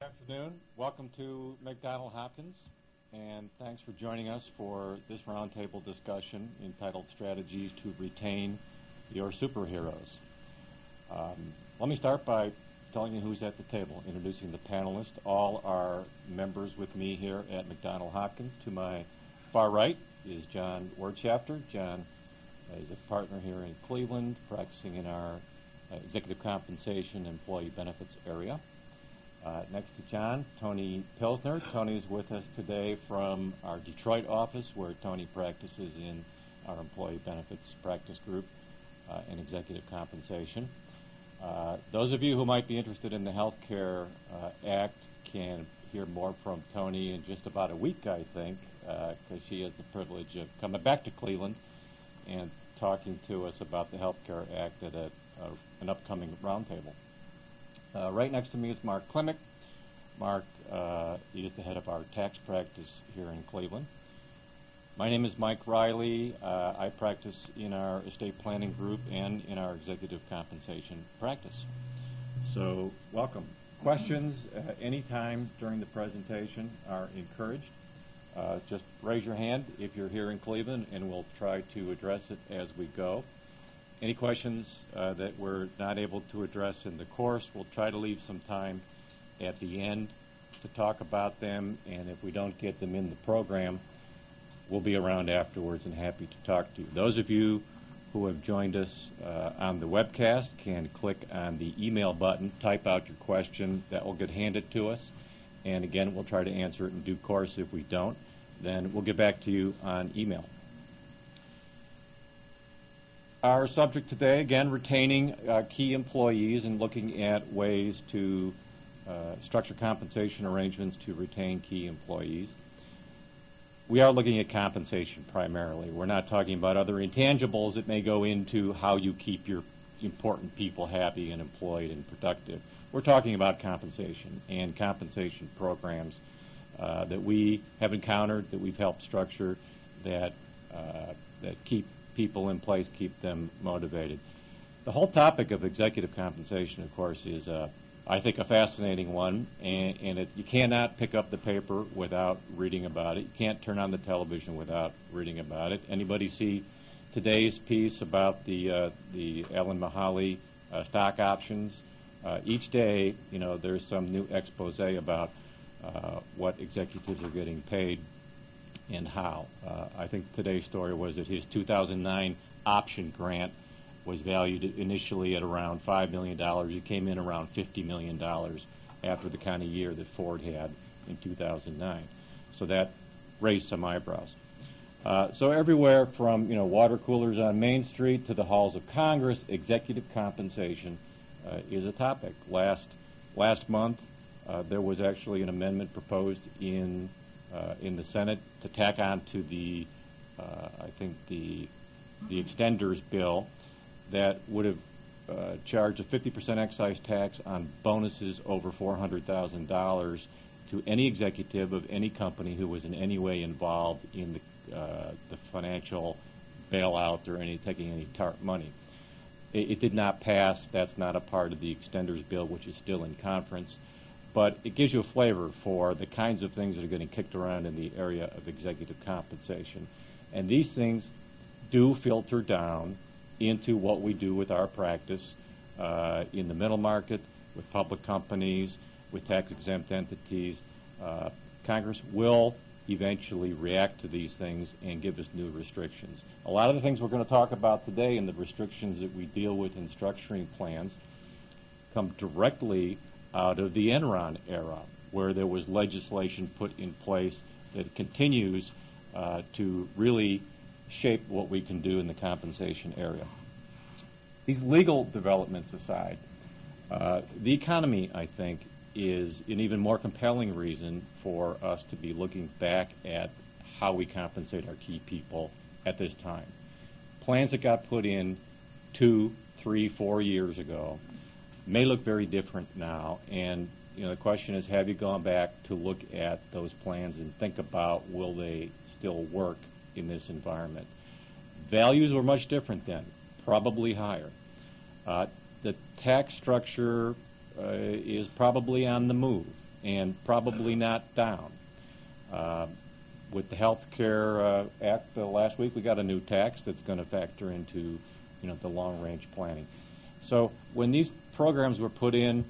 Good afternoon. Welcome to McDonald Hopkins, and thanks for joining us for this roundtable discussion entitled Strategies to Retain Your Superheroes. Let me start by telling you who's at the table, introducing the panelists. All are members with me here at McDonald Hopkins. To my far right is John Wirtschafter. John is a partner here in Cleveland, practicing in our executive compensation employee benefits area. Next to John, Tony Pilsner. Tony is with us today from our Detroit office, where Tony practices in our employee benefits practice group in executive compensation. Those of you who might be interested in the Health Care Act can hear more from Tony in just about a week, I think, because she has the privilege of coming back to Cleveland and talking to us about the Health Care Act at an upcoming roundtable. Right next to me is Mark Klimek. Mark is the head of our tax practice here in Cleveland. My name is Mike Riley. I practice in our estate planning group and in our executive compensation practice. So welcome. Questions anytime during the presentation are encouraged. Just raise your hand if you're here in Cleveland, and we'll try to address it as we go. Any questions that we're not able to address in the course, we'll try to leave some time at the end to talk about them, and if we don't get them in the program, we'll be around afterwards and happy to talk to you. Those of you who have joined us on the webcast can click on the email button, type out your question, that will get handed to us, and again, we'll try to answer it in due course. If we don't, then we'll get back to you on email. Our subject today, again, retaining key employees and looking at ways to structure compensation arrangements to retain key employees. We are looking at compensation primarily. We're not talking about other intangibles that may go into how you keep your important people happy and employed and productive. We're talking about compensation and compensation programs that we have encountered, that we've helped structure, that keep people in place, keep them motivated. The whole topic of executive compensation, of course, is, I think, a fascinating one, and you cannot pick up the paper without reading about it. You can't turn on the television without reading about it. Anybody see today's piece about the Ellen Mahaley stock options? Each day, there's some new expose about what executives are getting paid and how. I think today's story was that his 2009 option grant was valued initially at around $5 million. It came in around $50 million after the kind of year that Ford had in 2009. So that raised some eyebrows. So everywhere from water coolers on Main Street to the halls of Congress, executive compensation is a topic. Last month, there was actually an amendment proposed in the Senate to tack on to the extenders bill that would have charged a 50% excise tax on bonuses over $400,000 to any executive of any company who was in any way involved in the financial bailout or taking any TARP money. It did not pass. That's not a part of the extenders bill, which is still in conference. But it gives you a flavor for the kinds of things that are getting kicked around in the area of executive compensation. And these things do filter down into what we do with our practice in the middle market, with public companies, with tax-exempt entities. Congress will eventually react to these things and give us new restrictions. A lot of the things we're going to talk about today and the restrictions that we deal with in structuring plans come directly out of the Enron era, where there was legislation put in place that continues to really shape what we can do in the compensation area. These legal developments aside, the economy, I think, is an even more compelling reason for us to be looking back at how we compensate our key people at this time. Plans that got put in 2, 3, 4 years ago may look very different now, and the question is, have you gone back to look at those plans and think about, will they still work in this environment? Values were much different then, probably higher. The tax structure is probably on the move. and probably not down. With the Health Care Act last week, we got a new tax that's going to factor into, the long-range planning. So when these programs were put in,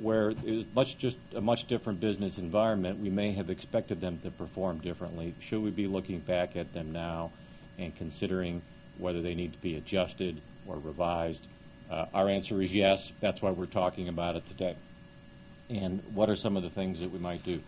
where it was just a much different business environment, we may have expected them to perform differently. Should we be looking back at them now and considering whether they need to be adjusted or revised? Our answer is yes. That's why we're talking about it today. And what are some of the things that we might do?